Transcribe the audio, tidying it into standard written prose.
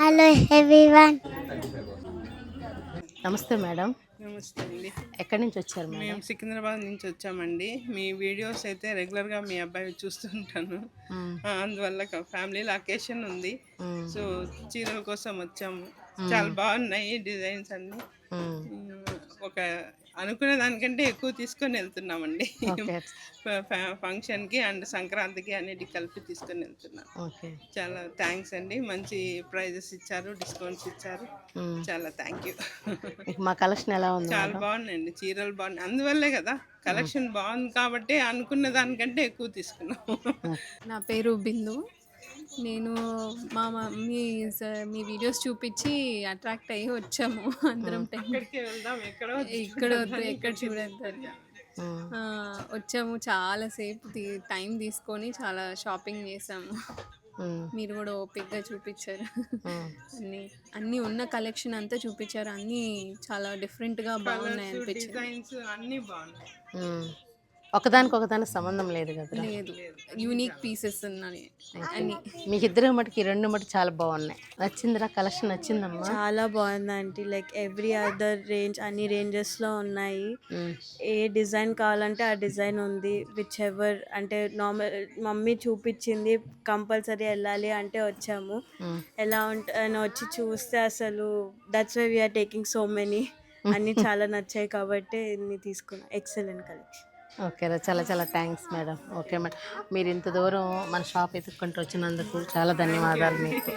Hello everyone. నమస్తే madam. నమస్తే అండి. ఎక్కడి నుంచి వచ్చారు మేడం? మేము సికింద్రాబాద్ నుంచి వచ్చామండి. మీ వీడియోస్ అయితే రెగ్యులర్గా మీ అబ్బాయి చూస్తుంటాను. అందువల్ల ఫ్యామిలీలో అకేషన్ ఉంది. సో చీరల కోసం వచ్చాము. చాలా బాగున్నాయి డిజైన్స్ అన్నీ. ఒక అనుకునే దానికంటే ఎక్కువ తీసుకొని వెళ్తున్నామండి. ఫంక్షన్కి అండ్ సంక్రాంతికి అన్నిటికి కలిపి తీసుకొని వెళ్తున్నాం. చాలా థ్యాంక్స్ అండి. మంచి ప్రైజెస్ ఇచ్చారు, డిస్కౌంట్స్ ఇచ్చారు. చాలా థ్యాంక్ యూ. మా కలెక్షన్ ఎలా ఉంది? చాలా బాగున్నాయండి, చీరలు బాగున్నాయి. అందువల్లే కదా కలెక్షన్ బాగుంది కాబట్టి అనుకున్న దానికంటే ఎక్కువ తీసుకున్నాం. నా పేరు బిందు. నేను మా మమ్మీ మీ వీడియోస్ చూపించి అట్రాక్ట్ అయ్యి వచ్చాము. అందరం ఇక్కడ వద్దు ఎక్కడ చూడద్దని వచ్చాము. చాలాసేపు టైం తీసుకొని చాలా షాపింగ్ చేసాము. మీరు కూడా ఓపిక్గా చూపించారు. అన్నీ ఉన్న కలెక్షన్ అంతా చూపించారు. అన్నీ చాలా డిఫరెంట్గా బాగున్నాయి అనిపించింది. అన్నీ బాగున్నాయి. ఒకదానికి సంబంధం లేదు కదా? లేదు, యూనిక్ పీసెస్ ఉన్నాయి అన్ని. మీకు ఇద్దరు మటుకి రెండు మటుకు చాలా బాగున్నాయి. నచ్చిందిరా? కలెక్షన్ నచ్చిందమ్మా? చాలా బాగుంది aunty. Like every other range, అన్ని రేంజెస్లో ఉన్నాయి. ఏ డిజైన్ కావాలంటే ఆ డిజైన్ ఉంది. విచ్ ఎవర్ అంటే నార్మల్ మమ్మీ చూపించింది, కంపల్సరీ వెళ్ళాలి అంటే వచ్చాము. ఎలా ఉంటాను వచ్చి చూస్తే అసలు that's why we are taking so many. అన్నీ చాలా నచ్చాయి కాబట్టి ఇన్ని తీసుకున్నాం. Excellent collection. ఓకేరా, చాలా చాలా థ్యాంక్స్ మేడం. ఓకే మేడం, మీరు ఇంత దూరం మన షాప్ ఎత్తుక్కుంటూ వచ్చినందుకు చాలా ధన్యవాదాలు మీకు.